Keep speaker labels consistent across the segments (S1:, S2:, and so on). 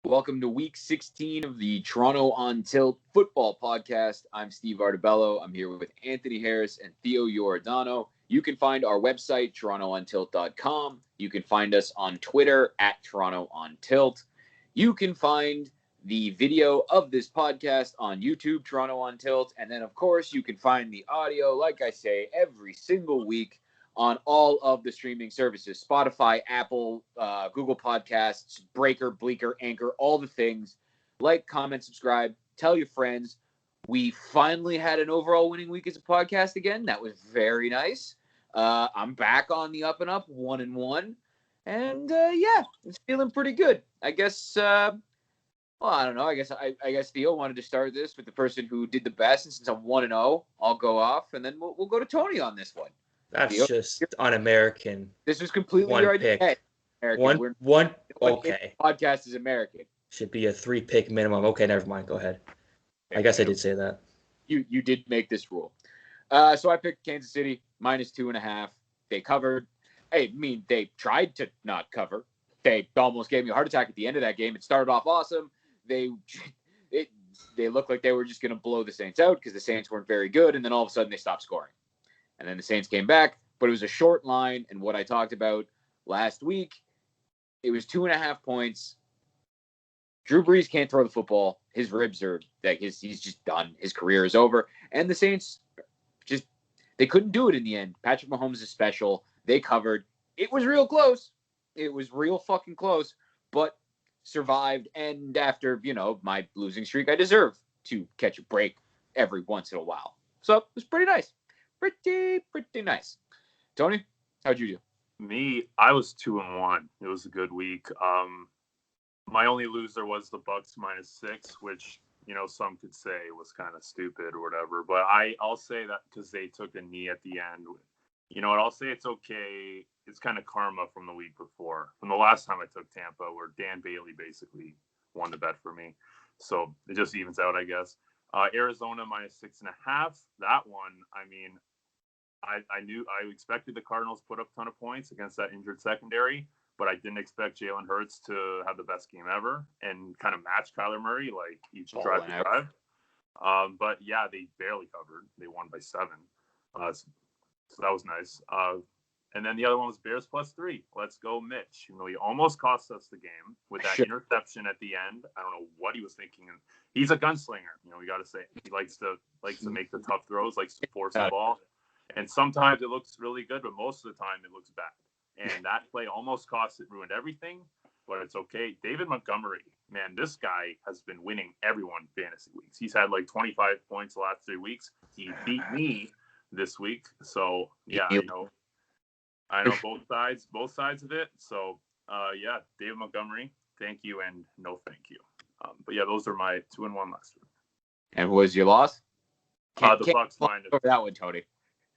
S1: Welcome to week 16 of the Toronto on Tilt football podcast. I'm Steve Artabello. I'm here with Anthony Harris and Theo Giordano. You can find our website, torontoontilt.com. You can find us on Twitter at Toronto on Tilt. You can find the video of this podcast on YouTube, Toronto on Tilt. And then, of course, you can find the audio, like I say, every single week on all of the streaming services, Spotify, Apple, Google Podcasts, Breaker, Bleaker, Anchor, all the things. Like, comment, subscribe, tell your friends. We finally had an overall winning week as a podcast again. That was very nice. I'm back on the up and up, 1-1. And yeah, it's feeling pretty good. I guess, I don't know. I guess Theo wanted to start this with the person who did the best. And since I'm 1-0, I'll go off. And then we'll go to Tony on this one.
S2: That's just un-American.
S1: This was completely your idea.
S2: Pick.
S1: American.
S2: One. Okay.
S1: Podcast is American.
S2: Should be a 3-pick minimum. Okay, never mind. Go ahead. I guess I did say that.
S1: You did make this rule. So I picked Kansas City -2.5. They covered. I mean, they tried to not cover. They almost gave me a heart attack at the end of that game. It started off awesome. They looked like they were just going to blow the Saints out because the Saints weren't very good, and then all of a sudden they stopped scoring. And then the Saints came back, but it was a short line. And what I talked about last week, it was 2.5 points. Drew Brees can't throw the football. His ribs are he's just done. His career is over. And the Saints they couldn't do it in the end. Patrick Mahomes is special. They covered. It was real close. It was real fucking close, but survived. And after, my losing streak, I deserve to catch a break every once in a while. So it was pretty nice. Pretty nice. Tony, how'd you do?
S3: Me, I was 2-1. It was a good week. My only loser was the Bucks -6, which some could say was kind of stupid or whatever. But I'll say that because they took a knee at the end. You know what? I'll say it's okay. It's kind of karma from the week before, from the last time I took Tampa, where Dan Bailey basically won the bet for me. So it just evens out, I guess. Arizona -6.5. That one, I mean. I expected the Cardinals put up a ton of points against that injured secondary, but I didn't expect Jalen Hurts to have the best game ever and kind of match Kyler Murray like each drive to drive. But yeah, they barely covered. They won by 7. So that was nice. And then the other one was Bears +3. Let's go, Mitch. He almost cost us the game with that interception at the end. I don't know what he was thinking. And he's a gunslinger. We got to say he likes to make the tough throws, likes to force the ball. And sometimes it looks really good, but most of the time it looks bad. And that play almost ruined everything, but it's okay. David Montgomery, man, this guy has been winning everyone fantasy weeks. He's had 25 points the last 3 weeks. He beat me this week. So, yeah, I know both sides of it. So, yeah, David Montgomery, thank you and no thank you. But, yeah, those are my 2-1 last week.
S1: And what was your loss?
S3: The Bucks -.
S1: That one, Tony.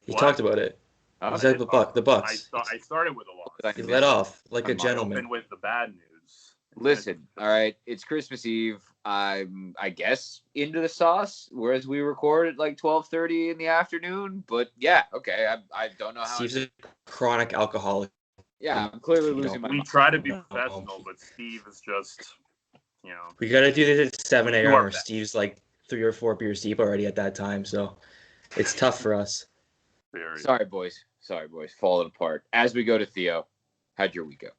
S2: He talked about it. He said the Bucks.
S3: I started with a loss.
S2: He let off like a gentleman.
S3: Open with the bad news.
S1: Listen, all right, it's Christmas Eve. I'm, I guess, into the sauce, whereas we record at 12:30 in the afternoon. But yeah, okay, I don't know how.
S2: Steve's a chronic alcoholic.
S1: Yeah, I'm clearly losing my mind.
S3: We try to be professional, but Steve is just,
S2: We got to do this at 7 a.m. or Steve's 3 or 4 beers deep already at that time, so it's tough for us.
S1: Sorry, boys. Falling apart. As we go to Theo, how'd your week go?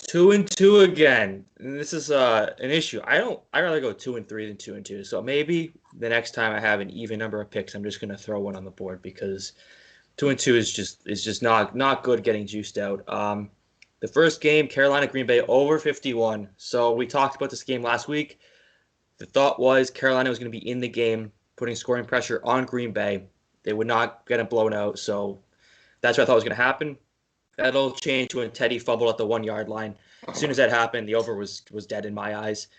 S2: 2-2 again. And this is an issue. I'd rather go 2-3 than 2-2. So maybe the next time I have an even number of picks, I'm just gonna throw one on the board because 2-2 is just not good getting juiced out. The first game, Carolina Green Bay over 51. So we talked about this game last week. The thought was Carolina was going to be in the game, putting scoring pressure on Green Bay. They would not get it blown out, so that's what I thought was going to happen. That'll change when Teddy fumbled at the 1-yard line. As soon as that happened, the over was dead in my eyes.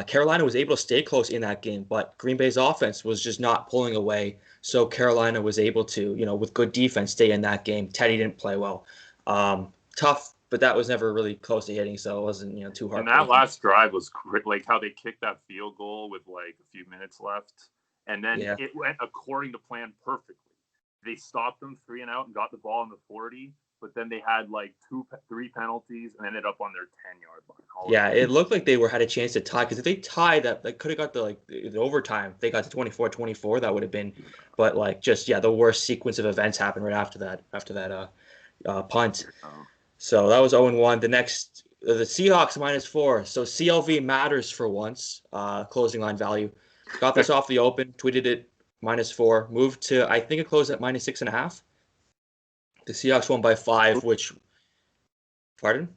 S2: Carolina was able to stay close in that game, but Green Bay's offense was just not pulling away, so Carolina was able to, with good defense, stay in that game. Teddy didn't play well. Tough, but that was never really close to hitting, so it wasn't too hard.
S3: And that last drive was great, how they kicked that field goal with a few minutes left. And then it went according to plan perfectly. They stopped them 3 and out and got the ball in the 40. but then they had like 3 penalties and ended up on their 10-yard line.
S2: Yeah, it looked like they had a chance to tie, because if they tied that, they could have got the overtime. If they got to 24-24, that would have been, but like just the worst sequence of events happened right after that punt. So that was 0-1. The next, the Seahawks -4. So CLV matters for once. Closing line value. Got this off the open. Tweeted it -4. Moved to, I think it closed at -6.5. The Seahawks won by 5, which, pardon?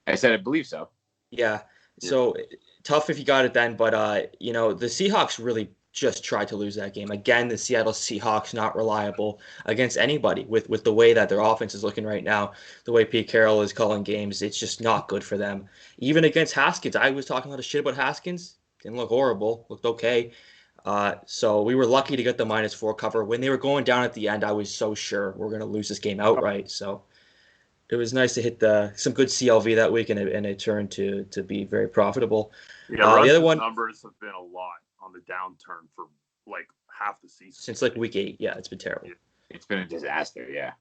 S1: I said I believe so.
S2: Yeah. So tough if you got it then, but the Seahawks really just tried to lose that game. Again, the Seattle Seahawks not reliable against anybody with the way that their offense is looking right now, the way Pete Carroll is calling games. It's just not good for them. Even against Haskins, I was talking a lot of shit about Haskins. Didn't look horrible, looked okay. So we were lucky to get the -4 cover. When they were going down at the end, I was so sure we're going to lose this game outright. So it was nice to hit some good CLV that week, and it turned to be very profitable.
S3: Yeah, the other one, numbers have been a lot on the downturn for like half the season.
S2: Since like week 8. Yeah, it's been terrible.
S1: It's been a disaster, yeah.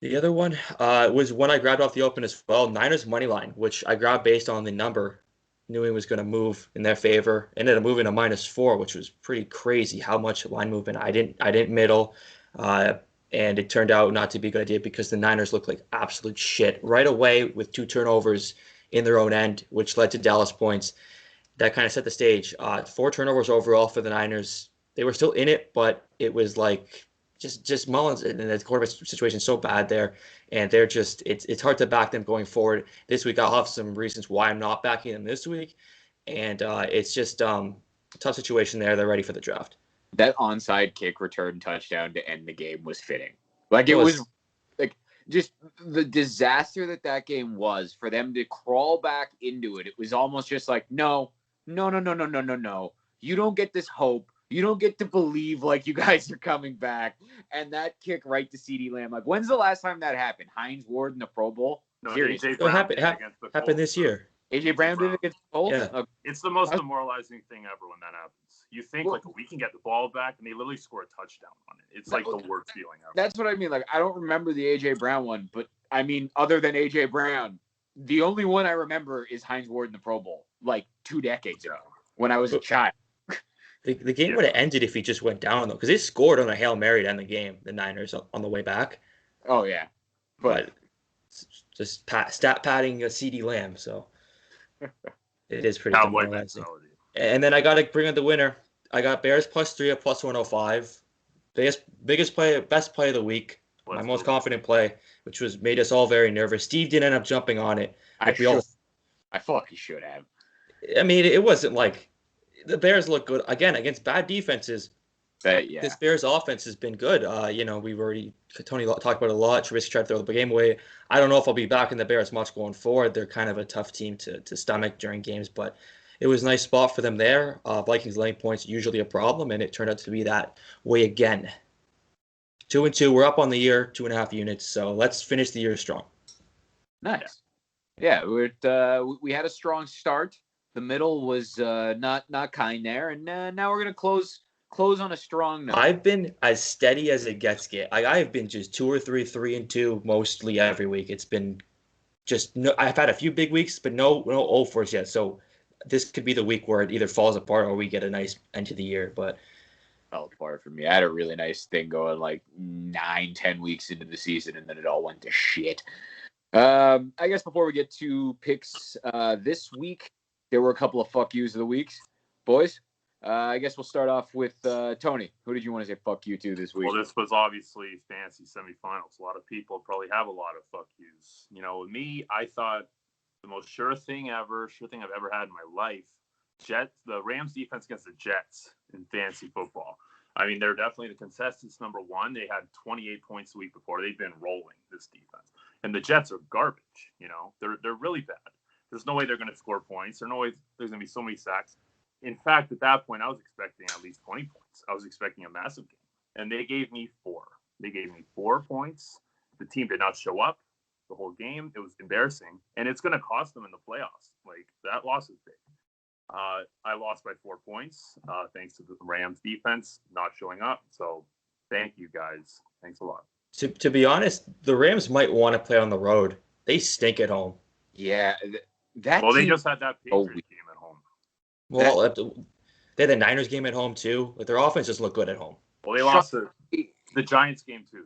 S2: The other one was one I grabbed off the open as well, Niners money line, which I grabbed based on the number. Knew it was going to move in their favor. Ended up moving to -4, which was pretty crazy how much line movement. I didn't middle, and it turned out not to be a good idea because the Niners looked like absolute shit right away with 2 turnovers in their own end, which led to Dallas points. That kind of set the stage. 4 turnovers overall for the Niners. They were still in it, but it was like just Mullins and the quarterback situation so bad there, and they're just it's hard to back them going forward. This week I'll have some reasons why I'm not backing them this week, and it's just a tough situation there. They're ready for the draft.
S1: That onside kick return touchdown to end the game was fitting. Like it was like just the disaster that game was for them to crawl back into it. It was almost just like, no. You don't get this hope. You don't get to believe like you guys are coming back. And that kick right to CeeDee Lamb. Like, when's the last time that happened? Hines Ward in the Pro Bowl?
S3: No,
S1: Seriously.
S3: AJ Brown
S2: happened this year.
S1: AJ Brown did it against the Colts?
S2: Yeah.
S1: Okay.
S3: It's the most demoralizing thing ever when that happens. You think we can get the ball back, and they literally score a touchdown on it. It's like the worst feeling ever.
S1: That's what I mean. Like, I don't remember the AJ Brown one, but I mean, other than AJ Brown, the only one I remember is Hines Ward in the Pro Bowl, like 2 decades ago when I was a child.
S2: The game would have ended if he just went down, though, because they scored on a Hail Mary to end the game, the Niners, on the way back.
S1: Oh, yeah.
S2: But just stat padding a CeeDee Lamb, so it is pretty demoralizing. And then I got to bring up the winner. I got Bears +3 at +105. Best play of the week. My most confident play, which made us all very nervous. Steve didn't end up jumping on it.
S1: I thought he should have.
S2: I mean, it wasn't like the Bears look good again against bad defenses. This Bears offense has been good. We've already Tony talked about it a lot. Trubisky tried to throw the game away. I don't know if I'll be back in the Bears much going forward. They're kind of a tough team to stomach during games, but it was a nice spot for them there. Vikings laying points usually a problem, and it turned out to be that way again. 2-2. We're up on the year, 2.5 units. So let's finish the year strong.
S1: Nice. Yeah, we had a strong start. The middle was not kind there, and now we're gonna close on a strong note.
S2: I've been as steady as it gets. I have been just 2 or 3-3-2 mostly every week. It's been just I've had a few big weeks, but no 0-4s yet. So this could be the week where it either falls apart or we get a nice end to the year. But
S1: fell apart for me. I had a really nice thing going like 9-10 weeks into the season, and then it all went to shit. I guess before we get to picks this week, there were a couple of fuck yous of the weeks. Boys, I guess we'll start off with Tony. Who did you want to say fuck you to this week?
S3: Well, this was obviously fantasy semifinals. A lot of people probably have a lot of fuck yous. With me, I thought the most sure thing I've ever had in my life, the Rams defense against the Jets in fantasy football. I mean, they're definitely the contestants number one. They had 28 points the week before. They've been rolling, this defense. And the Jets are garbage, They're really bad. There's no way they're going to score points. There's no way there's going to be so many sacks. In fact, at that point, I was expecting at least 20 points. I was expecting a massive game. And they gave me 4. They gave me 4 points. The team did not show up the whole game. It was embarrassing. And it's going to cost them in the playoffs. Like, that loss is big. I lost by 4 points thanks to the Rams defense not showing up. So thank you, guys. Thanks a lot.
S2: To be honest, the Rams might want to play on the road. They stink at home.
S1: Yeah, that
S3: Well, they
S1: team.
S3: just had that
S1: Oh,
S3: Patriots game at home.
S2: Well, they had the Niners game at home too. But their offense just looked good at home.
S3: Well, they lost the Giants game too.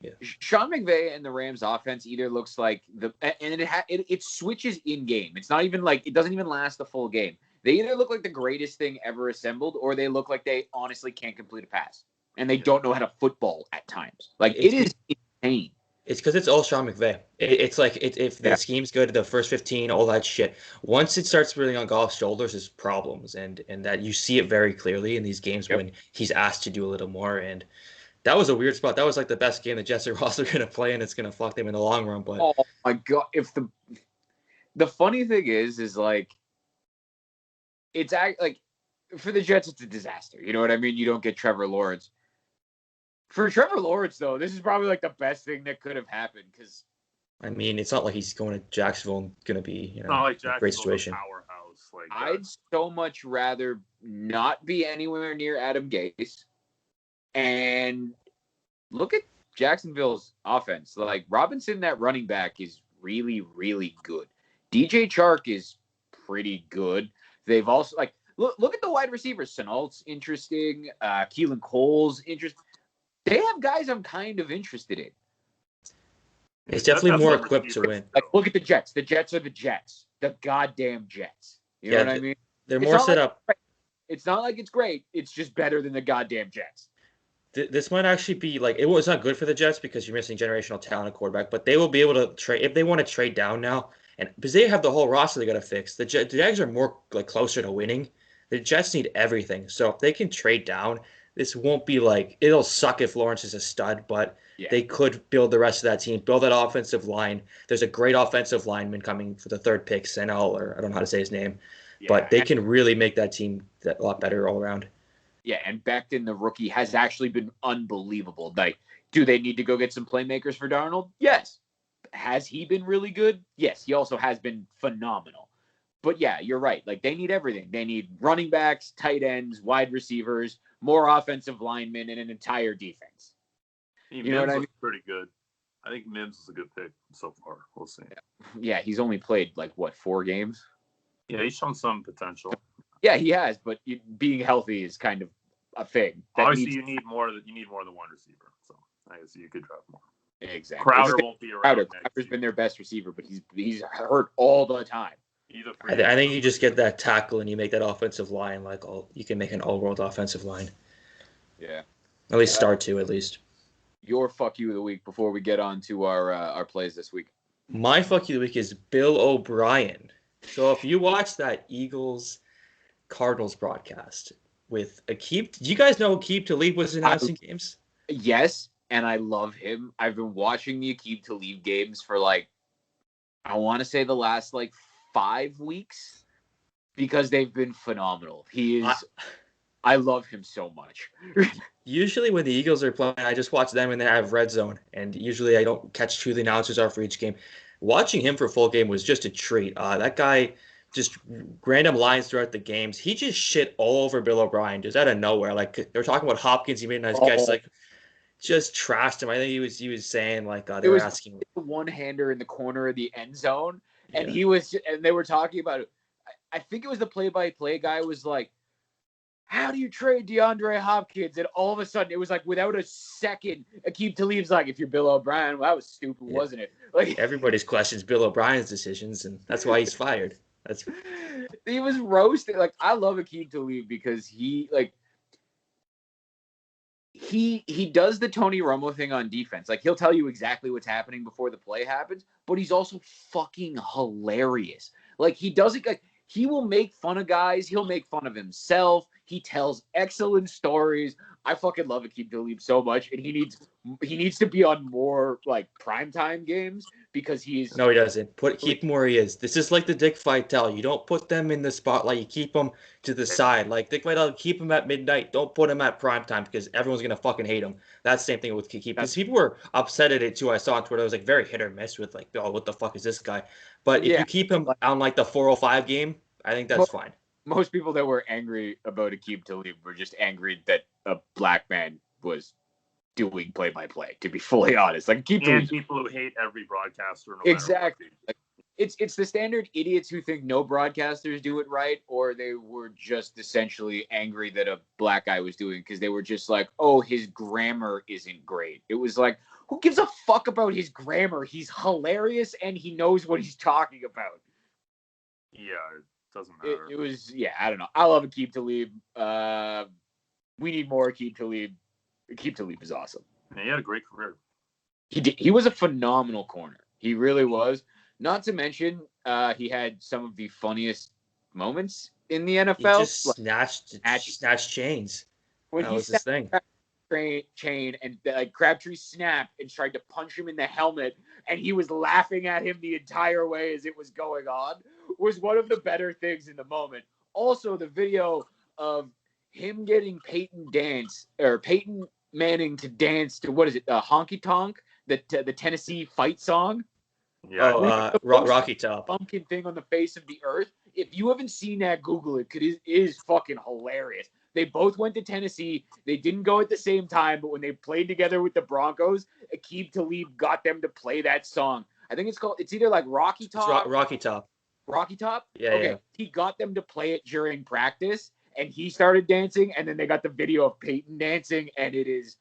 S3: Yeah.
S1: Sean McVay and the Rams offense either looks like it switches in game. It's not even like it doesn't even last the full game. They either look like the greatest thing ever assembled, or they look like they honestly can't complete a pass and they don't know how to football at times. Like it is insane.
S2: It's because it's all Sean McVay. It's like if the scheme's good, the first 15, all that shit. Once it starts really on Goff's shoulders, there's problems, and that you see it very clearly in these games when he's asked to do a little more. And that was a weird spot. That was like the best game that Jets and Ross are going to play, and it's going to fuck them in the long run. But
S1: oh my god, if the funny thing is like it's like for the Jets, it's a disaster. You know what I mean? You don't get Trevor Lawrence. For Trevor Lawrence, though, this is probably like the best thing that could have happened because.
S2: I mean, it's not like he's going to Jacksonville and going to be,
S3: not like
S2: a great situation.
S3: Powerhouse. Like
S1: I'd so much rather not be anywhere near Adam Gase. And look at Jacksonville's offense. Like Robinson, that running back is really, really good. DJ Chark is pretty good. They've also look at the wide receivers. Sanault's interesting. Keelan Cole's interesting. They have guys I'm kind of interested in.
S2: It's definitely more equipped to win.
S1: Like, look at the Jets. The Jets are the Jets. The goddamn Jets. You know what I mean?
S2: They're more set up.
S1: It's not like it's great. It's just better than the goddamn Jets.
S2: This might actually be like it was not good for the Jets because you're missing generational talent at quarterback, but they will be able to trade if they want to trade down now, and because they have the whole roster they got to fix. The Jags are more like closer to winning. The Jets need everything, so if they can trade down, this won't be like it'll suck if Lawrence is a stud, but they could build the rest of that team, build that offensive line. There's a great offensive lineman coming for the third pick, Senel, or I don't know how to say his name, but they can really make that team a lot better all around.
S1: Yeah, and Becton, the rookie, has actually been unbelievable. Like, do they need to go get some playmakers for Darnold? Yes. Has he been really good? Yes, he also has been phenomenal. But yeah, you're right. Like, they need everything. They need running backs, tight ends, wide receivers, more offensive linemen, and an entire defense.
S3: You know what I mean? Pretty good. I think Mims is a good pick so far. We'll see.
S1: Yeah, he's only played, 4 games?
S3: Yeah, he's shown some potential.
S1: Yeah, he has, but being healthy is kind of a thing.
S3: Obviously, you need more than one receiver. So I guess you could draft more.
S1: Exactly.
S3: Crowder won't be around.
S1: Crowder's been their best receiver, but he's hurt all the time.
S2: I think you just get that tackle and you make that offensive line you can make an all-world offensive line.
S1: Yeah.
S2: At least start to, at least.
S1: Your fuck you of the week before we get on to our plays this week.
S2: My fuck you of the week is Bill O'Brien. So if you watch that Eagles-Cardinals broadcast with Aqib, do you guys know Aqib Talib was announcing games?
S1: Yes, and I love him. I've been watching the Aqib Talib games for I want to say the last 5 weeks because they've been phenomenal. I love him so much.
S2: Usually when the Eagles are playing, I just watch them and they have red zone. And usually I don't catch who the announcers are for each game. Watching him for a full game was just a treat. That guy just random lines throughout the games. He just shit all over Bill O'Brien just out of nowhere. They were talking about Hopkins. He made a nice catch. Just trashed him. I think he was saying they were asking
S1: the one-hander in the corner of the end zone. And and they were talking about it. I think it was the play-by-play guy was like, how do you trade DeAndre Hopkins? And all of a sudden, it was without a second, Aqib Talib's if you're Bill O'Brien, well, that was stupid, wasn't it?
S2: Everybody's questions Bill O'Brien's decisions, and that's why he's fired.
S1: He was roasted. I love Aqib Talib because he does the Tony Romo thing on defense. He'll tell you exactly what's happening before the play happens, but he's also fucking hilarious. He doesn't he will make fun of guys. He'll make fun of himself. He tells excellent stories. I fucking love Aqib Talib so much, and he needs to be on more primetime games because he's.
S2: No, he doesn't. Keep him where he is. This is like the Dick Vitale. You don't put them in the spotlight. You keep them to the side. Dick Vitale, keep him at midnight. Don't put him at primetime because everyone's gonna fucking hate him. That's the same thing with Keep. Because people were upset at it too. I saw on Twitter. It was very hit or miss with oh, what the fuck is this guy? But if you keep him on the 405 game, I think that's fine.
S1: Most people that were angry about Aqib Talib were just angry that a black man was doing play-by-play, to be fully honest. Like Keep
S3: and people who hate every broadcaster. No
S1: exactly. Like, it's the standard idiots who think no broadcasters do it right, or they were just essentially angry that a black guy was doing because they were just like, oh, his grammar isn't great. It was like, who gives a fuck about his grammar? He's hilarious and he knows what he's talking about.
S3: Yeah, it doesn't matter.
S1: It was, yeah, I don't know. I love Aqib Talib. We need more Aqib Talib. Aqib Talib is awesome.
S3: Yeah, he had a great career.
S1: He was a phenomenal corner. He really was. Not to mention, he had some of the funniest moments in the NFL.
S2: He just snatched chains.
S1: When
S2: that
S1: he
S2: was his thing.
S1: Chain and like Crabtree snapped and tried to punch him in the helmet, and he was laughing at him the entire way as it was going on, was one of the better things in the moment. Also, the video of him getting Peyton Manning to dance to, what is it, Honky Tonk, the Tennessee fight song.
S3: Yeah.
S2: Rocky Top.
S1: Pumpkin thing on the face of the earth. If you haven't seen that, Google it, because it is fucking hilarious. They both went to Tennessee. They didn't go at the same time, but when they played together with the Broncos, Aqib Talib got them to play that song. I think it's either like Rocky Top.
S2: Rocky Top.
S1: Rocky Top?
S2: Yeah,
S1: okay.
S2: Yeah.
S1: He got them to play it during practice, and he started dancing, and then they got the video of Peyton dancing, and it is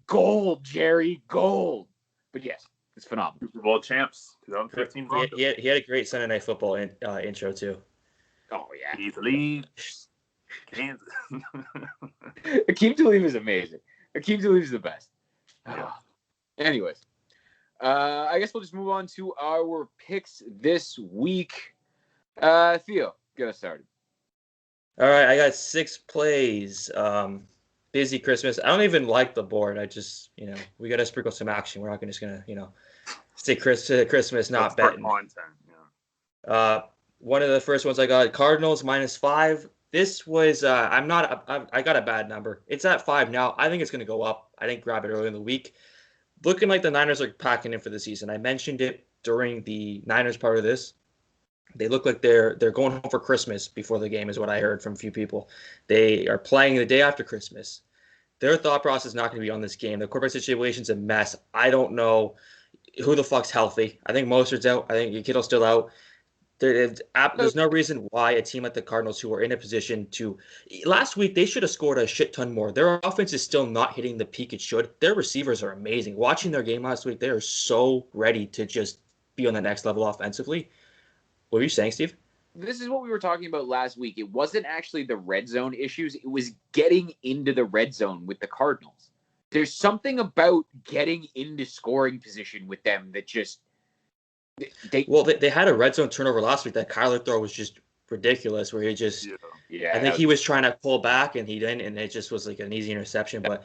S1: gold, Jerry, gold. But yes, it's phenomenal.
S3: Super Bowl champs, 2015 Broncos.
S2: He had a great Sunday Night Football intro too.
S1: Oh yeah,
S3: He's Leeds, Kansas.
S1: Aqib Talib is amazing. Aqib Talib is the best.
S3: Yeah.
S1: Anyways, I guess we'll just move on to our picks this week. Theo, get us started.
S2: All right, I got 6 plays. Busy Christmas. I don't even like the board. I just, we got to sprinkle some action. We're not just going to, say Christmas, not betting.
S3: Content, yeah.
S2: One of the first ones I got, Cardinals -5. This was, I got a bad number. It's at 5 now. I think it's going to go up. I didn't grab it early in the week. Looking like the Niners are packing in for the season. I mentioned it during the Niners part of this. They look like they're going home for Christmas before the game is what I heard from a few people. They are playing the day after Christmas. Their thought process is not going to be on this game. The quarterback situation's a mess. I don't know who the fuck's healthy. I think Mostert's out. I think Kittle's still out. There's no reason why a team like the Cardinals, who are in a position to – last week, they should have scored a shit ton more. Their offense is still not hitting the peak it should. Their receivers are amazing. Watching their game last week, they are so ready to just be on the next level offensively. What were you saying, Steve?
S1: This is what we were talking about last week. It wasn't actually the red zone issues. It was getting into the red zone with the Cardinals. There's something about getting into scoring position with them that just
S2: they had a red zone turnover last week. That Kyler throw was just ridiculous, where he just I think he was trying to pull back and he didn't, and it just was like an easy interception. But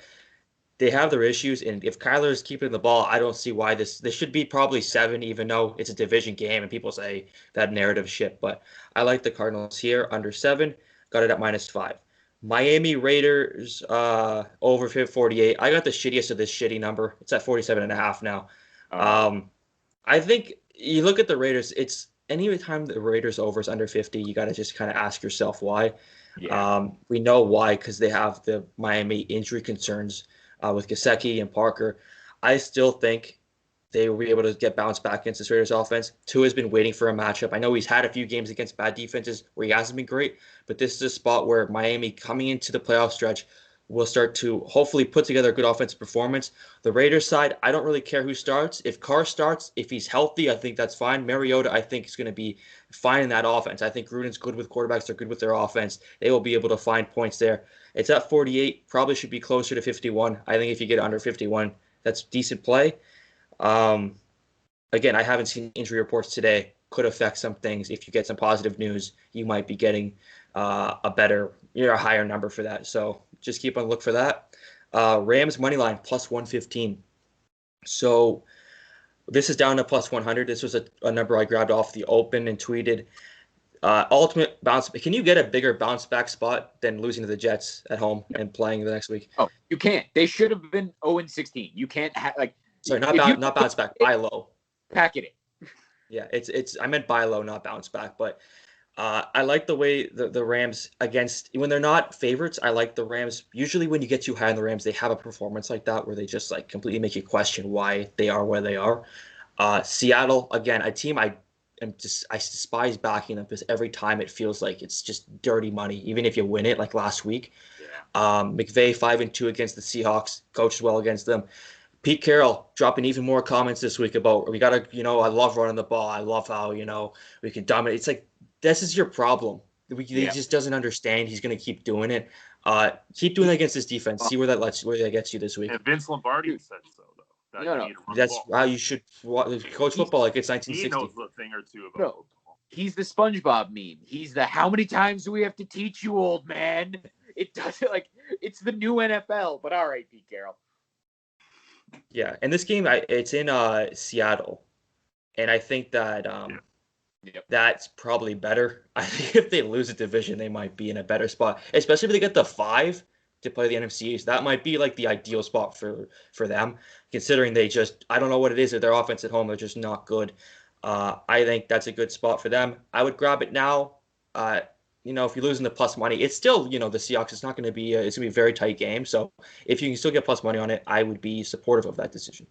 S2: they have their issues, and if Kyler is keeping the ball, I don't see why this should be probably 7, even though it's a division game and people say that narrative shit. But I like the Cardinals here under 7. Got it at -5. Miami Raiders over 48. I got the shittiest of this shitty number. It's at 47.5 now. I think you look at the Raiders. It's any time the Raiders over is under 50, you got to just kind of ask yourself why. Yeah. We know why, because they have the Miami injury concerns. With Gesicki and Parker, I still think they will be able to get bounced back against this Raiders offense. Tua has been waiting for a matchup. I know he's had a few games against bad defenses where he hasn't been great, but this is a spot where Miami, coming into the playoff stretch, will start to hopefully put together a good offensive performance. The Raiders side, I don't really care who starts. If Carr starts, if he's healthy, I think that's fine. Mariota, I think, is going to be fine in that offense. I think Gruden's good with quarterbacks. They're good with their offense. They will be able to find points there. It's at 48. Probably should be closer to 51. I think if you get under 51, that's decent play. Again, I haven't seen injury reports today. Could affect some things. If you get some positive news, you might be getting a higher number for that. So just keep on look for that. Rams money line +115. So this is down to +100. This was a number I grabbed off the open and tweeted. Ultimate bounce. Can you get a bigger bounce back spot than losing to the Jets at home and playing the next week?
S1: Oh, you can't. They should have been 0-16. You can't
S2: Sorry, not bounce back. Buy low.
S1: Pack it in.
S2: Yeah, it's. I meant buy low, not bounce back. But I like the way the Rams against when they're not favorites. I like the Rams. Usually, when you get too high on the Rams, they have a performance like that where they just like completely make you question why they are where they are. Seattle again, a team I despise backing them because every time it feels like it's just dirty money. Even if you win it, like last week,
S3: Yeah.
S2: McVay 5-2 against the Seahawks, coaches well against them. Pete Carroll dropping even more comments this week about we gotta, I love running the ball. I love how we can dominate. It's like this is your problem. He just doesn't understand. He's gonna keep doing it. Keep doing that against this defense. See where that gets you this week.
S3: And Vince Lombardi said so though. That
S1: No,
S3: you
S1: no.
S3: need to run
S2: That's
S3: the ball.
S2: how you should coach football like it's
S3: He
S2: 1960.
S3: knows a thing or two about
S1: No.
S3: football.
S1: He's the SpongeBob meme. He's the how many times do we have to teach you, old man? It doesn't like it's the new NFL. But all right, Pete Carroll.
S2: Yeah, and this game it's in Seattle, and I think that that's probably better. I think if they lose a division, they might be in a better spot, especially if they get the 5 to play the NFC East. That might be like the ideal spot for them, considering I don't know what it is. Their offense at home, they're just not good. I think that's a good spot for them. I would grab it now. If you're losing the plus money, it's still, the Seahawks. It's not going to be it's going to be a very tight game. So if you can still get plus money on it, I would be supportive of that decision.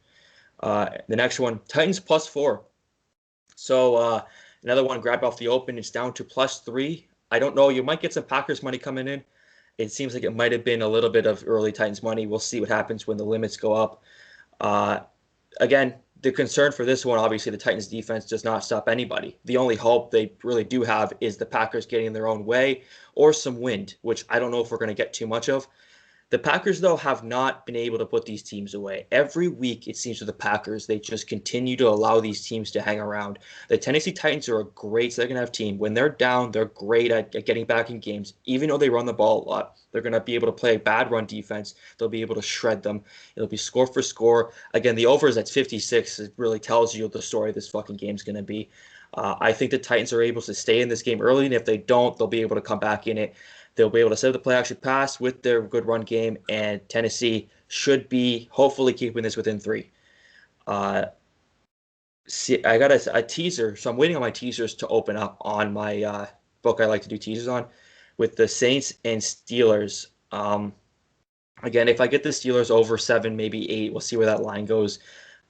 S2: The next one, Titans +4. So another one grabbed off the open. It's down to +3. I don't know. You might get some Packers money coming in. It seems like it might have been a little bit of early Titans money. We'll see what happens when the limits go up. Again, the concern for this one, obviously, the Titans defense does not stop anybody. The only hope they really do have is the Packers getting their own way or some wind, which I don't know if we're going to get too much of. The Packers, though, have not been able to put these teams away. Every week, it seems, with the Packers, they just continue to allow these teams to hang around. The Tennessee Titans are a great second-half team. When they're down, they're great at getting back in games. Even though they run the ball a lot, they're going to be able to play a bad run defense. They'll be able to shred them. It'll be score for score. Again, the over is at 56. It really tells you the story this fucking game's going to be. I think the Titans are able to stay in this game early, and if they don't, they'll be able to come back in it. They'll be able to set up the play action pass with their good run game, and Tennessee should be hopefully keeping this within 3. See, I got a teaser, so I'm waiting on my teasers to open up on my book I like to do teasers on with the Saints and Steelers. Again, if I get the Steelers over 7, maybe 8, we'll see where that line goes.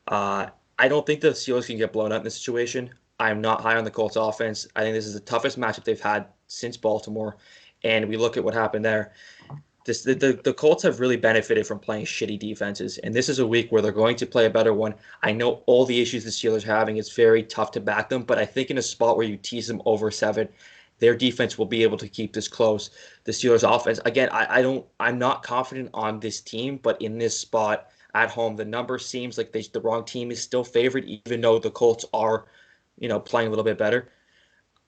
S2: I don't think the Steelers can get blown out in this situation. I'm not high on the Colts offense. I think this is the toughest matchup they've had since Baltimore. And we look at what happened there. The Colts have really benefited from playing shitty defenses, and this is a week where they're going to play a better one. I know all the issues the Steelers are having. It's very tough to back them, but I think in a spot where you tease them over 7, their defense will be able to keep this close. The Steelers' offense, again, I'm not confident on this team, but in this spot at home, the number seems like the wrong team is still favored, even though the Colts are, playing a little bit better.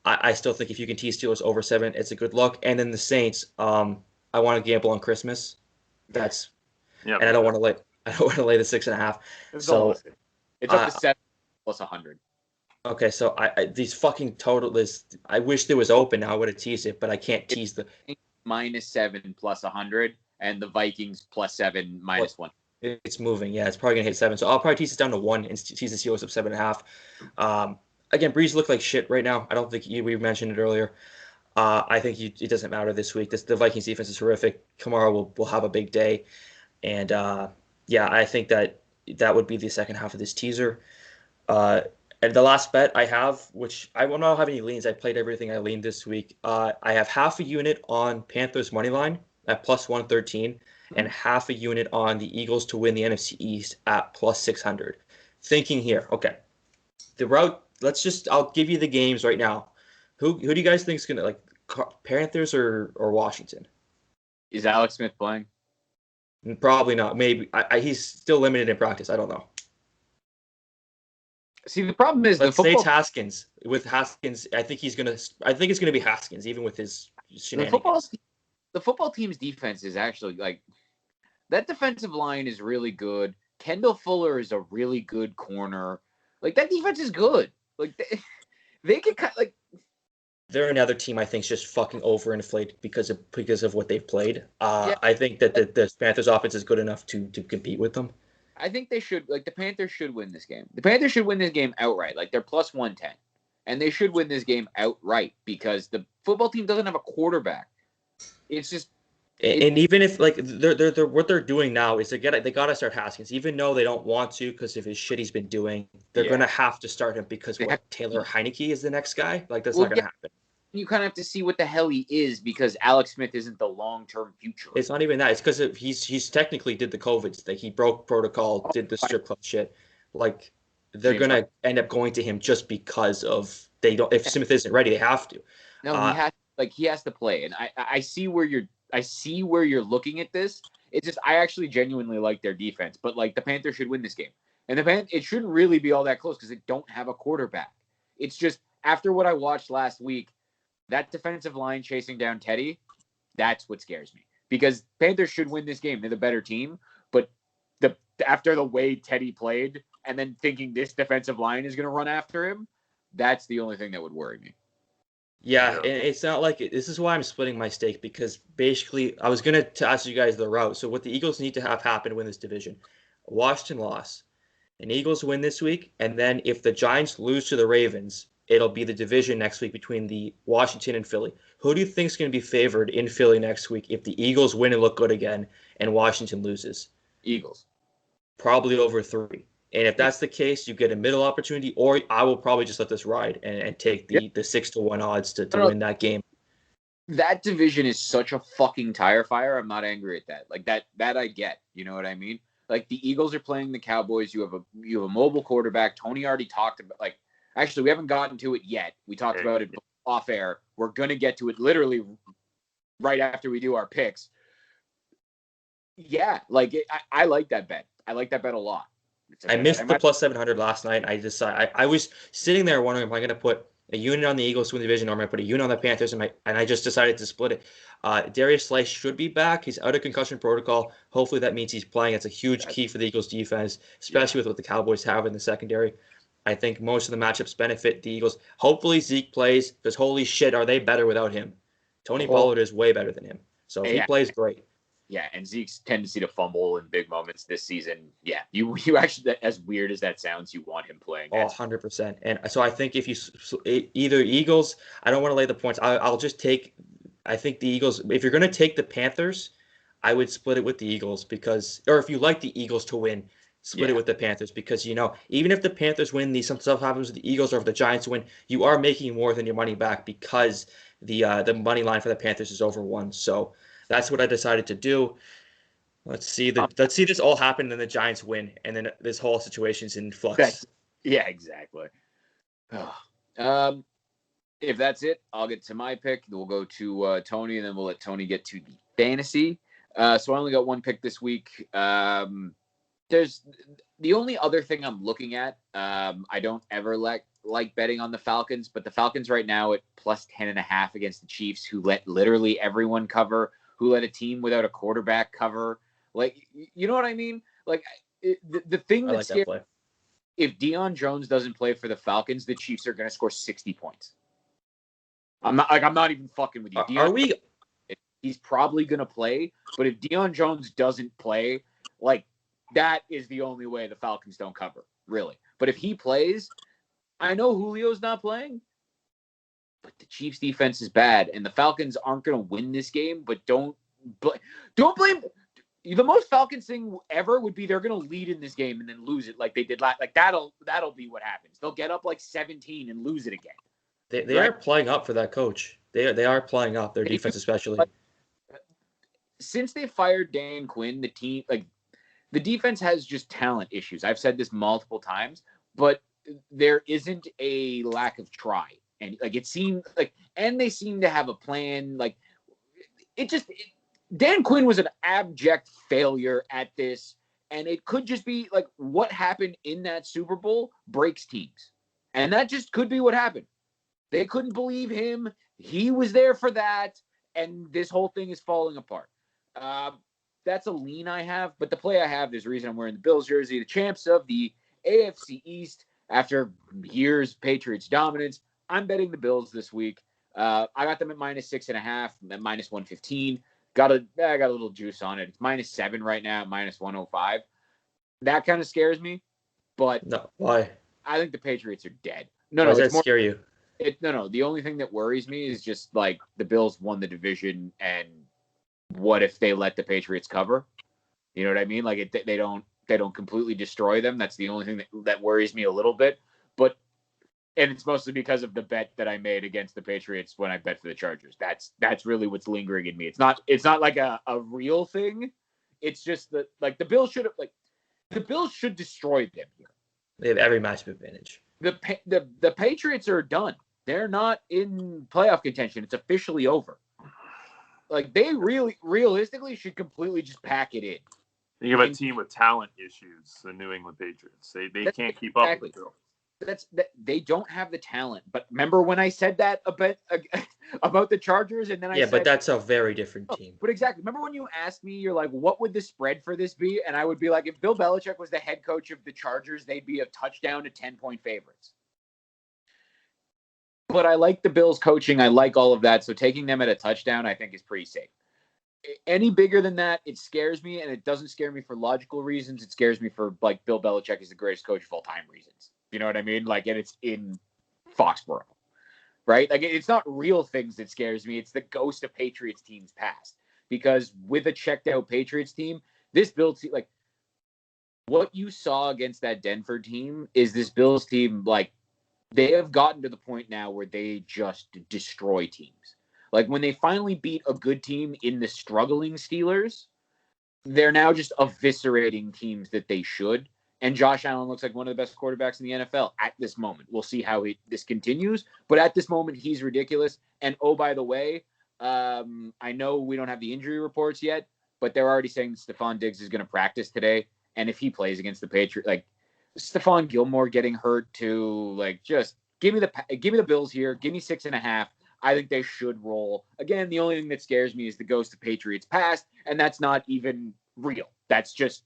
S2: I still think if you can tease Steelers over 7, it's a good look. And then the Saints, I want to gamble on Christmas. And I don't want to lay the 6.5.
S1: It's up to 7 plus 100.
S2: Okay, so these fucking total lists. I wish there was open. Now I would have teased it, but I can't tease the
S1: -7 plus 100 and the Vikings +7 -1.
S2: It's moving. Yeah, it's probably gonna hit 7. So I'll probably tease it down to 1 and tease the Steelers up 7.5. Again, Breeze look like shit right now. I don't think we mentioned it earlier. I think it doesn't matter this week. The Vikings defense is horrific. Kamara will have a big day. And, I think that would be the second half of this teaser. And the last bet I have, which I will not have any leans. I played everything I leaned this week. I have half a unit on Panthers money line at +113 and half a unit on the Eagles to win the NFC East at +600. Thinking here, okay, the route. I'll give you the games right now. Who do you guys think is going to, Panthers or Washington?
S1: Is Alex Smith playing?
S2: Probably not. Maybe. He's still limited in practice. I don't know.
S1: See, the problem is
S2: Let's say it's Haskins. With Haskins, I think it's going to be Haskins, even with his shenanigans.
S1: The football team's defense is actually, that defensive line is really good. Kendall Fuller is a really good corner. That defense is good. They can
S2: they're another team I think is just fucking overinflated because of what they've played. I think that the Panthers offense is good enough to compete with them.
S1: I think they should. The Panthers should win this game. The Panthers should win this game outright. They're +110. and they should win this game outright because the football team doesn't have a quarterback. It's just.
S2: And even if like they're what they're doing now is they got to start Haskins, even though they don't want to because of his shit he's been doing. They're gonna have to start him because Taylor Heineke is the next guy. Like that's not gonna happen.
S1: You kind of have to see what the hell he is because Alex Smith isn't the long-term future.
S2: It's not even that. It's because he's technically did the COVID thing. He broke protocol, did the strip club shit. Like they're gonna end up going to him just because of they don't. If Smith isn't ready, they have to.
S1: No, he has to play, and I see where you're looking at this. It's just I actually genuinely like their defense, but like the Panthers should win this game, and it shouldn't really be all that close because they don't have a quarterback. It's just after what I watched last week. That defensive line chasing down Teddy, that's what scares me. Because Panthers should win this game. They're the better team. But after the way Teddy played and then thinking this defensive line is going to run after him, that's the only thing that would worry me.
S2: Yeah, and it's not like it. This is why I'm splitting my stake because basically I was going to ask you guys the route. So what the Eagles need to have happen to win this division. Washington loss. And Eagles win this week. And then if the Giants lose to the Ravens, it'll be the division next week between the Washington and Philly. Who do you think is going to be favored in Philly next week if the Eagles win and look good again and Washington loses?
S1: Eagles.
S2: Probably over 3. And if that's the case, you get a middle opportunity, or I will probably just let this ride and take the 6-1 odds to win that game.
S1: That division is such a fucking tire fire. I'm not angry at that. Like that I get. You know what I mean? Like the Eagles are playing the Cowboys. You have a mobile quarterback. Tony already talked about Actually, we haven't gotten to it yet. We talked about it off air. We're going to get to it literally right after we do our picks. Yeah, I like that bet. I like that bet a lot.
S2: I missed the plus 700 last night. I was sitting there wondering, am I going to put a unit on the Eagles to win the division or am I going to put a unit on the Panthers? And I just decided to split it. Darius Slay should be back. He's out of concussion protocol. Hopefully that means he's playing. It's a huge key for the Eagles defense, especially with what the Cowboys have in the secondary. I think most of the matchups benefit the Eagles. Hopefully Zeke plays because holy shit, are they better without him? Tony Pollard is way better than him. So if he plays, great.
S1: Yeah, and Zeke's tendency to fumble in big moments this season. Yeah, you actually, as weird as that sounds, you want him playing.
S2: Oh, 100%. And so I think if you either Eagles, I don't want to lay the points. I'll just take, I think the Eagles, if you're going to take the Panthers, I would split it with the Eagles or if you like the Eagles to win, split it with the Panthers because, even if the Panthers win, some stuff happens with the Eagles or if the Giants win, you are making more than your money back because the money line for the Panthers is over 1. So that's what I decided to do. Let's see this all happen and then the Giants win and then this whole situation's in flux.
S1: Yeah, exactly. If that's it, I'll get to my pick. We'll go to Tony and then we'll let Tony get to the fantasy. So I only got one pick this week. There's the only other thing I'm looking at. I don't ever like betting on the Falcons, but the Falcons right now at plus 10.5 against the Chiefs, who let literally everyone cover, who let a team without a quarterback cover. Like, you know what I mean? Like the thing that's scary, if Deion Jones doesn't play for the Falcons, the Chiefs are going to score 60 points. I'm not even fucking with you. He's probably going to play, but if Deion Jones doesn't play, that is the only way the Falcons don't cover, really. But if he plays, I know Julio's not playing, but the Chiefs' defense is bad, and the Falcons aren't going to win this game. But don't blame. The most Falcons thing ever would be they're going to lead in this game and then lose it like they did last. Like that'll be what happens. They'll get up 17 and lose it again.
S2: They are playing up for that coach. They are playing up their defense, especially.
S1: Since they fired Dan Quinn, the team the defense has just talent issues. I've said this multiple times, but there isn't a lack of try. And it seemed and they seem to have a plan. Dan Quinn was an abject failure at this. And it could just be what happened in that Super Bowl breaks teams. And that just could be what happened. They couldn't believe him. He was there for that. And this whole thing is falling apart. That's a lean I have, but the play I have, there's a reason I'm wearing the Bills jersey, the champs of the AFC East after years of Patriots dominance. I'm betting the Bills this week. I got them at minus 6.5, at minus 115. I got a little juice on it. It's minus 7 right now, at minus 105. That kind of scares me, but
S2: no, why?
S1: I think the Patriots are dead.
S2: No, does that scare you?
S1: No. The only thing that worries me is just like the Bills won the division, and what if they let the Patriots cover? You know what I mean? Like they don't completely destroy them. That's the only thing that worries me a little bit. But and it's mostly because of the bet that I made against the Patriots when I bet for the Chargers. That's really what's lingering in me. It's not like a real thing. It's just that like the Bills should destroy them here.
S2: They have every matchup advantage.
S1: The Patriots are done. They're not in playoff contention. It's officially over. Like they really realistically should completely just pack it in.
S3: You have a team with talent issues, the New England Patriots. They can't keep up with it.
S1: They don't have the talent. But remember when I said that about the Chargers, and then I said,
S2: but that's a very different team.
S1: But exactly. Remember when you asked me, you're like, what would the spread for this be? And I would be like, if Bill Belichick was the head coach of the Chargers, they'd be a touchdown to 10-point favorites. But I like the Bills coaching. I like all of that. So taking them at a touchdown, I think, is pretty safe. Any bigger than that, it scares me, and it doesn't scare me for logical reasons. It scares me for like Bill Belichick is the greatest coach of all time reasons. You know what I mean? Like, and it's in Foxborough, right? Like, it's not real things that scares me. It's the ghost of Patriots teams past. Because with a checked out Patriots team, this Bills team, like, what you saw against that Denver team is this Bills team, like, they have gotten to the point now where they just destroy teams. Like when they finally beat a good team in the struggling Steelers, they're now just eviscerating teams that they should. And Josh Allen looks like one of the best quarterbacks in the NFL at this moment. We'll see how this continues. But at this moment, he's ridiculous. And oh, by the way, I know we don't have the injury reports yet, but they're already saying that Stephon Diggs is going to practice today. And if he plays against the Patriots, like Stephon Gilmore getting hurt too, like just give me the Bills here. Give me 6.5. I think they should roll. Again, the only thing that scares me is the ghost of Patriots past, and that's not even real. That's just,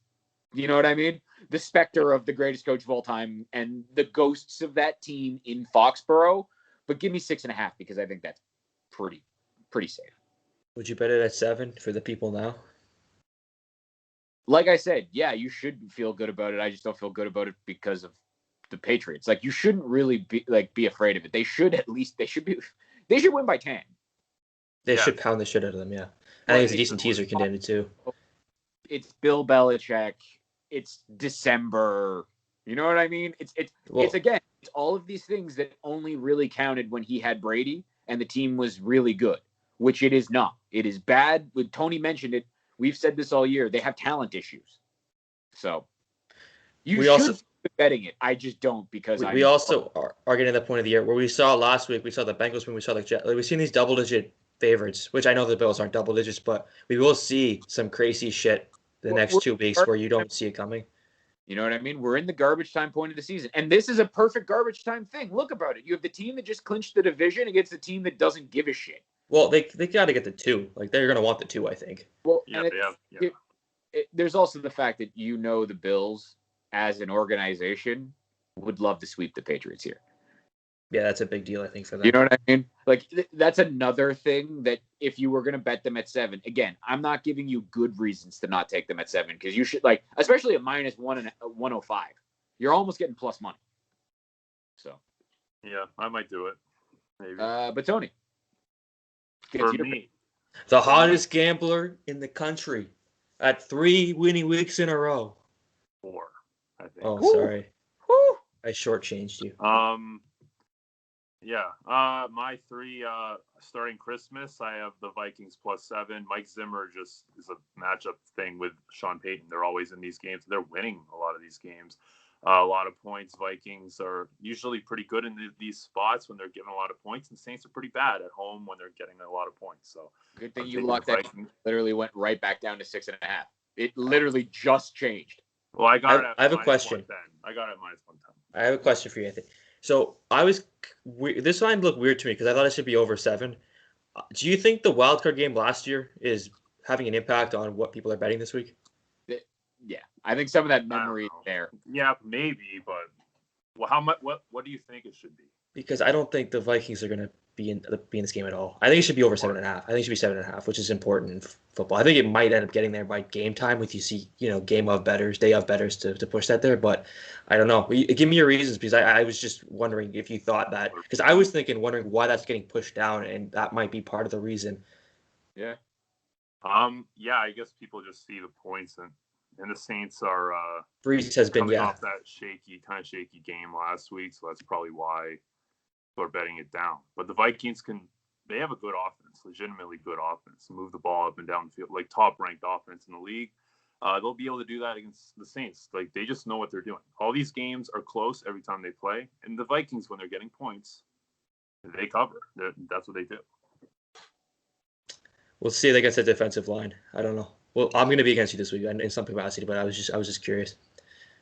S1: you know what I mean? The specter of the greatest coach of all time and the ghosts of that team in Foxborough. But give me 6.5 because I think that's pretty safe.
S2: Would you bet it at 7 for the people now?
S1: Like I said, yeah, you should feel good about it. I just don't feel good about it because of the Patriots. Like you shouldn't really be afraid of it. They should win by 10.
S2: They should pound the shit out of them, yeah. I think it's a decent teaser contender, too.
S1: It's Bill Belichick. It's December. You know what I mean? It's all of these things that only really counted when he had Brady and the team was really good, which it is not. It is bad. When Tony mentioned it, we've said this all year. They have talent issues. So you should be betting it. I just don't because
S2: we also are getting to the point of the year where we saw last week, we saw the Bengals when we saw the Jets. Like, we've seen these double-digit favorites, which I know the Bills aren't double digits, but we will see some crazy shit the next 2 weeks where you don't see it coming.
S1: You know what I mean? We're in the garbage time point of the season. And this is a perfect garbage time thing. Look about it. You have the team that just clinched the division against the team that doesn't give a shit.
S2: Well, they got to get the 2. Like, they're going to want the 2, I think.
S1: Well, there's also the fact that the Bills as an organization would love to sweep the Patriots here.
S2: Yeah, that's a big deal, I think, for them.
S1: You know what I mean? Like, that's another thing that if you were going to bet them at 7, again, I'm not giving you good reasons to not take them at 7 because you should, like, especially at -1 and 105. You're almost getting plus money. So.
S3: Yeah, I might do it. Maybe.
S1: But Tony.
S3: For me.
S2: The hottest gambler in the country at 3 winning weeks in a row.
S3: 4, I think.
S2: Oh, sorry.
S1: Woo.
S2: I shortchanged you.
S3: Yeah. My 3 starting Christmas, I have the Vikings +7. Mike Zimmer just is a matchup thing with Sean Payton. They're always in these games. They're winning a lot of these games. A lot of points. Vikings are usually pretty good in these spots when they're getting a lot of points, and Saints are pretty bad at home when they're getting a lot of points. So
S1: good thing you locked that. Literally went right back down to 6.5. It literally just changed.
S3: Well, I got it.
S2: I have a question.
S3: I got it at -110.
S2: I have a question for you, Anthony. So this line looked weird to me because I thought it should be over 7. Do you think the wildcard game last year is having an impact on what people are betting this week?
S1: Yeah, I think some of that memory is there.
S3: Yeah, maybe, but how much? What do you think it should be?
S2: Because I don't think the Vikings are going to be in this game at all. I think it should be over 7.5. I think it should be 7.5, which is important in football. I think it might end up getting there by game time with game of betters, day of betters to push that there. But I don't know. Give me your reasons, because I was just wondering if you thought that, because I was wondering why that's getting pushed down, and that might be part of the reason.
S3: Yeah. Yeah, I guess people just see the points, and the Saints are
S2: Breeze has been
S3: coming off that shaky game last week, so that's probably why people are betting it down. But the Vikings they have a good offense, legitimately good offense, move the ball up and down the field, like top-ranked offense in the league. They'll be able to do that against the Saints. Like, they just know what they're doing. All these games are close every time they play, and the Vikings, when they're getting points, they cover. That's what they do.
S2: We'll see against the defensive line. I don't know. Well, I'm going to be against you this week in some capacity, but I was just curious.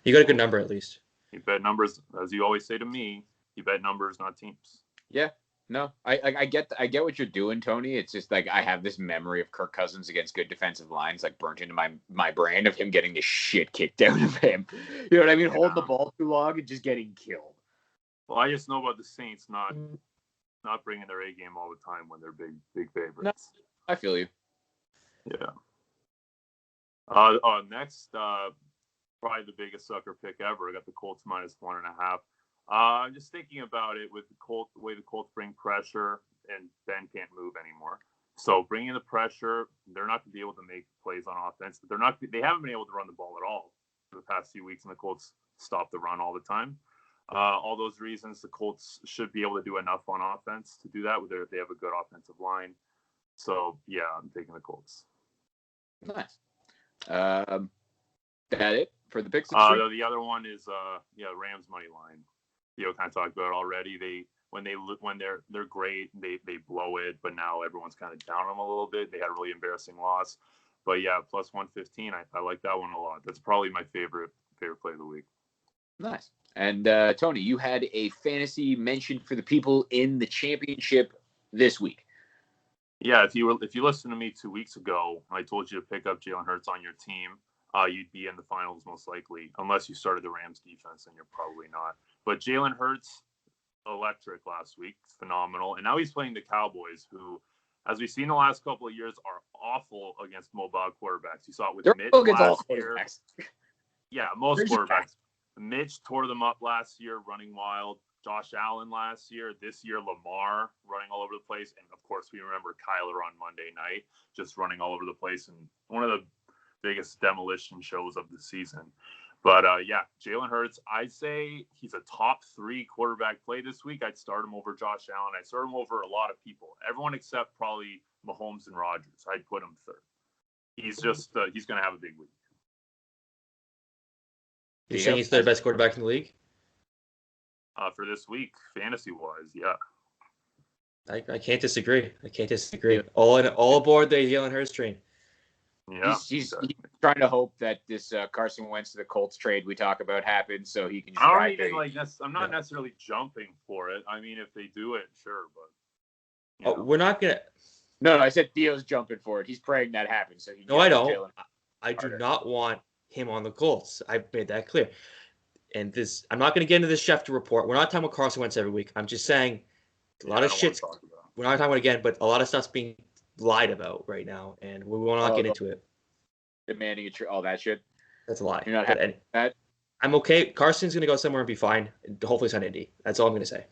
S2: You got a good number at least.
S3: You bet numbers, as you always say to me. You bet numbers, not teams.
S1: Yeah, no, I get what you're doing, Tony. It's just like I have this memory of Kirk Cousins against good defensive lines, like burnt into my brain, of him getting the shit kicked out of him. You know what I mean? Yeah. Holding the ball too long and just getting killed.
S3: Well, I just know about the Saints not bringing their A game all the time when they're big favorites.
S1: No, I feel you.
S3: Yeah. Next, probably the biggest sucker pick ever. I got the Colts -1.5. I'm just thinking about it with the way the Colts bring pressure, and Ben can't move anymore. So bringing the pressure, they're not going to be able to make plays on offense. They haven't been able to run the ball at all for the past few weeks, and the Colts stop the run all the time. All those reasons, the Colts should be able to do enough on offense to do that. They have a good offensive line. So yeah, I'm taking the Colts.
S1: Nice. That it for the picks?
S3: The other one is Rams money line. Theo kind of talked about it already. When they're great, they blow it, but now everyone's kind of down on them a little bit. They had a really embarrassing loss, but yeah, +115. I like that one a lot. That's probably my favorite play of the week.
S1: Nice. And Tony, you had a fantasy mention for the people in the championship this week.
S3: Yeah, if you listened to me 2 weeks ago, I told you to pick up Jalen Hurts on your team. You'd be in the finals most likely, unless you started the Rams defense, and you're probably not. But Jalen Hurts, electric last week, phenomenal, and now he's playing the Cowboys, who, as we've seen the last couple of years, are awful against mobile quarterbacks. You saw it with Mitch last year. Yeah, most quarterbacks. Mitch tore them up last year, running wild. Josh Allen last year. This year, Lamar running all over the place. And, of course, we remember Kyler on Monday night just running all over the place. And one of the biggest demolition shows of the season. But, Jalen Hurts, I'd say he's a top 3 quarterback play this week. I'd start him over Josh Allen. I'd start him over a lot of people. Everyone except probably Mahomes and Rodgers. I'd put him third. He's just he's going to have a big week.
S2: You're saying he's the best quarterback in the league?
S3: For this week, fantasy-wise, yeah.
S2: I can't disagree. Yeah. All aboard the Jalen Hurts train.
S3: Yeah,
S1: he's trying to hope that this Carson Wentz to the Colts trade we talk about happens, so he can just ride there.
S3: I'm not necessarily jumping for it. I mean, if they do it, sure, but
S2: we're not gonna.
S1: No, I said Theo's jumping for it. He's praying that happens. So
S2: no, I don't. I do not want him on the Colts. I made that clear. And I'm not going to get into this Schefter report. We're not talking about Carson Wentz every week. I'm just saying a lot of shit's. We're not talking about it again, but a lot of stuff's being lied about right now, and we will not get into it.
S1: Demanding all that shit.
S2: That's a lie.
S1: You're not happy with that?
S2: I'm okay. Carson's going to go somewhere and be fine. Hopefully it's on Indy. That's all I'm going to say.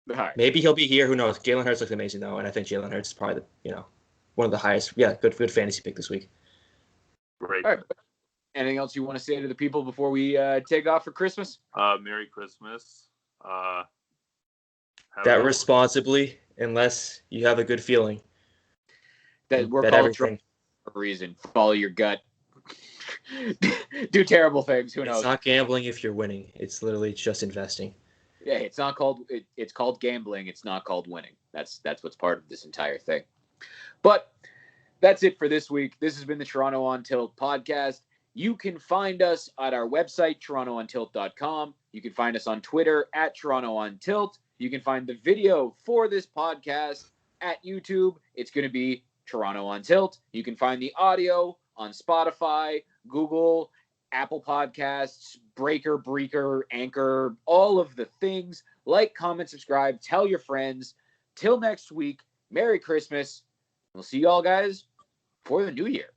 S1: All right.
S2: Maybe he'll be here. Who knows? Jalen Hurts looks amazing, though, and I think Jalen Hurts is probably one of the highest. Yeah, good fantasy pick this week.
S3: Great.
S1: All right. Anything else you want to say to the people before we take off for Christmas?
S3: Merry Christmas.
S2: That responsibly, unless you have a good feeling.
S1: That we're called for a reason. Follow your gut. Do terrible things. Who knows?
S2: It's not gambling if you're winning. It's literally just investing.
S1: Yeah, it's not called. It's called gambling. It's not called winning. That's what's part of this entire thing. But that's it for this week. This has been the Toronto on Tilt podcast. You can find us at our website, torontoontilt.com. You can find us on Twitter at TorontoOnTilt. You can find the video for this podcast at YouTube. It's going to be Toronto on Tilt. You can find the audio on Spotify, Google, Apple Podcasts, Breaker, Anchor, all of the things. Like, comment, subscribe, tell your friends. Till next week, Merry Christmas. We'll see y'all guys for the new year.